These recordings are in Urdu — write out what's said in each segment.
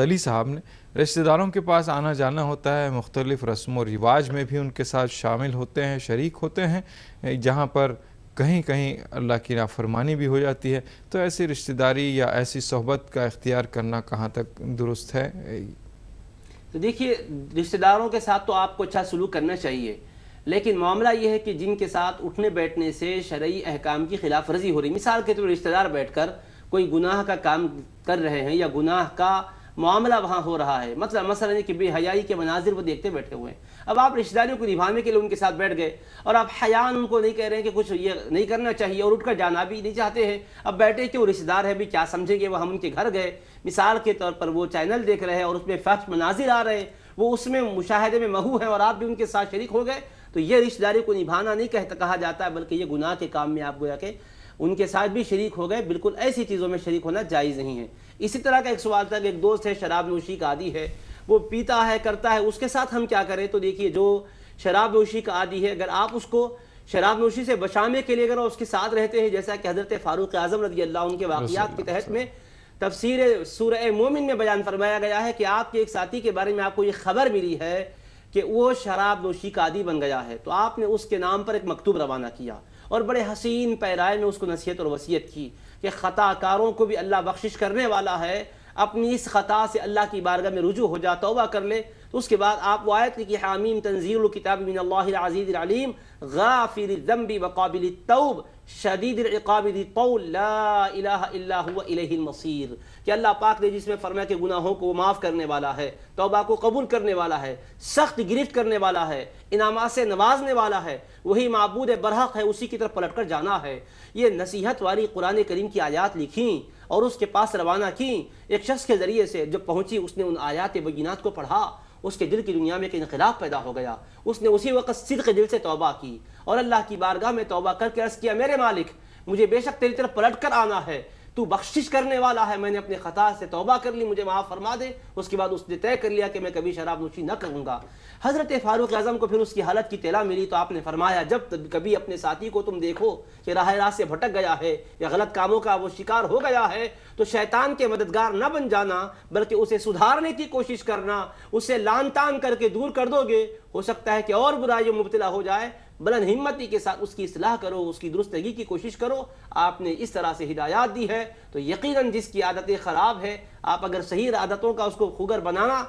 علی صاحب نے رشتہ داروں کے پاس آنا جانا ہوتا ہے، مختلف رسم و رواج میں بھی ان کے ساتھ شامل ہوتے ہیں، شریک ہوتے ہیں، جہاں پر کہیں کہیں اللہ کی نافرمانی بھی ہو جاتی ہے، تو ایسی رشتہ داری یا ایسی صحبت کا اختیار کرنا کہاں تک درست ہے؟ تو دیکھیے، رشتہ داروں کے ساتھ تو آپ کو اچھا سلوک کرنا چاہیے، لیکن معاملہ یہ ہے کہ جن کے ساتھ اٹھنے بیٹھنے سے شرعی احکام کی خلاف ورزی ہو رہی، مثال کے طور پر رشتہ دار بیٹھ کر کوئی گناہ کا کام کر رہے ہیں یا گناہ کا معاملہ وہاں ہو رہا ہے، مثلا کہ بے حیائی کے مناظر وہ دیکھتے بیٹھے ہوئے ہیں۔ اب آپ رشتہ داریوں کو نبھانے کے لیے ان کے ساتھ بیٹھ گئے اور آپ حیاً ان کو نہیں کہہ رہے ہیں کہ کچھ یہ نہیں کرنا چاہیے اور اٹھ کر جانا بھی نہیں چاہتے ہیں۔ اب بیٹھے کہ وہ رشتہ دار ہے بھی کیا سمجھیں گے، وہ ہم ان کے گھر گئے، مثال کے طور پر وہ چینل دیکھ رہے ہیں اور اس میں فحش مناظر آ رہے ہیں، وہ اس میں مشاہدے میں محو ہیں اور آپ بھی ان کے ساتھ شریک ہو گئے، تو یہ رشتہ داری کو نبھانا نہیں کہا جاتا ہے، بلکہ یہ گناہ کے کام میں آپ گویا کہ ان کے ساتھ بھی شریک ہو گئے۔ بالکل ایسی چیزوں میں شریک ہونا جائز نہیں ہے۔ اسی طرح کا ایک سوال تھا کہ ایک دوست ہے شراب نوشی کا عادی ہے، وہ پیتا ہے کرتا ہے، اس کے ساتھ ہم کیا کریں؟ تو دیکھیے، جو شراب نوشی کا عادی ہے، اگر آپ اس کو شراب نوشی سے بچانے کے لیے اگر اس کے ساتھ رہتے ہیں، جیسا کہ حضرت فاروق اعظم رضی اللہ عنہ کے واقعات کے تحت میں تفسیر سورہ مومن میں بیان فرمایا گیا ہے کہ آپ کے ایک ساتھی کے بارے میں آپ کو یہ خبر ملی ہے کہ وہ شراب نوشی کا عادی بن گیا ہے، تو آپ نے اس کے نام پر ایک مکتوب روانہ کیا اور بڑے حسین پیرائے میں اس کو نصیحت اور وصیت کی کہ خطا کاروں کو بھی اللہ بخشش کرنے والا ہے، اپنی اس خطا سے اللہ کی بارگاہ میں رجوع ہو جا، توبہ کر لے۔ تو اس کے بعد آپ وہ آیت کی حامیم تنزیل الکتاب من اللہ العزیز العلیم غافر الذنب وقابل التوب شدید العقاب ذی الطول لا الہ الا هو الیہ المصیر، کہ اللہ پاک نے جس میں فرمایا کہ گناہوں کو معاف کرنے والا ہے، توبہ کو قبول کرنے والا ہے، سخت گرفت کرنے والا ہے، انعامات سے نوازنے والا ہے، وہی معبود برحق ہے، اسی کی طرف پلٹ کر جانا ہے۔ یہ نصیحت والی قرآن کریم کی آیات لکھیں اور اس کے پاس روانہ کیں، ایک شخص کے ذریعے سے جب پہنچی، اس نے ان آیات بینات کو پڑھا، اس کے دل کی دنیا میں ایک انقلاب پیدا ہو گیا، اس نے اسی وقت صدق دل سے توبہ کی اور اللہ کی بارگاہ میں توبہ کر کے عرض کیا، میرے مالک مجھے بے شک تیری طرف پلٹ کر آنا ہے، تو بخشش کرنے والا ہے، میں نے اپنے خطا سے توبہ کر لی، مجھے معاف فرما دے۔ اس کے بعد اس نے طے کر لیا کہ میں کبھی شراب نوشی نہ کروں گا۔ حضرت فاروق اعظم کو پھر اس کی حالت کی اطلاع ملی تو آپ نے فرمایا، جب کبھی اپنے ساتھی کو تم دیکھو کہ راہ راست سے بھٹک گیا ہے یا غلط کاموں کا وہ شکار ہو گیا ہے، تو شیطان کے مددگار نہ بن جانا، بلکہ اسے سدھارنے کی کوشش کرنا، اسے لان تان کر کے دور کر دو گے، ہو سکتا ہے کہ اور برائیوں مبتلا ہو جائے، بلند ہمتی کے ساتھ اس کی اصلاح کرو، اس کی درستگی کی کوشش کرو۔ آپ نے اس طرح سے ہدایات دی ہے، تو یقیناً جس کی عادتیں خراب ہے، آپ اگر صحیح عادتوں کا اس کو خوگر بنانا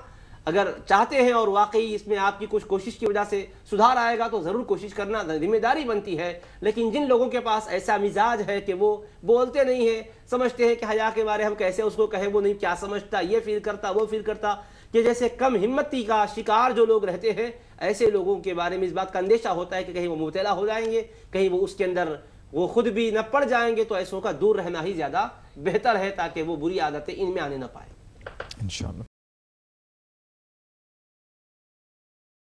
اگر چاہتے ہیں اور واقعی اس میں آپ کی کچھ کوشش کی وجہ سے سدھار آئے گا، تو ضرور کوشش کرنا ذمہ داری بنتی ہے۔ لیکن جن لوگوں کے پاس ایسا مزاج ہے کہ وہ بولتے نہیں ہیں، سمجھتے ہیں کہ حیا کے بارے ہم کیسے اس کو کہیں، وہ نہیں کیا سمجھتا، یہ فیل کرتا وہ فیل کرتا، کہ جیسے کم ہمتی کا شکار جو لوگ رہتے ہیں، ایسے لوگوں کے بارے میں اس بات کا اندیشہ ہوتا ہے کہ کہیں وہ مبتلا ہو جائیں گے، کہیں وہ اس کے اندر وہ خود بھی نہ پڑ جائیں گے، تو ایسوں کا دور رہنا ہی زیادہ بہتر ہے تاکہ وہ بری عادتیں ان میں آنے نہ پائیں۔ انشاءاللہ۔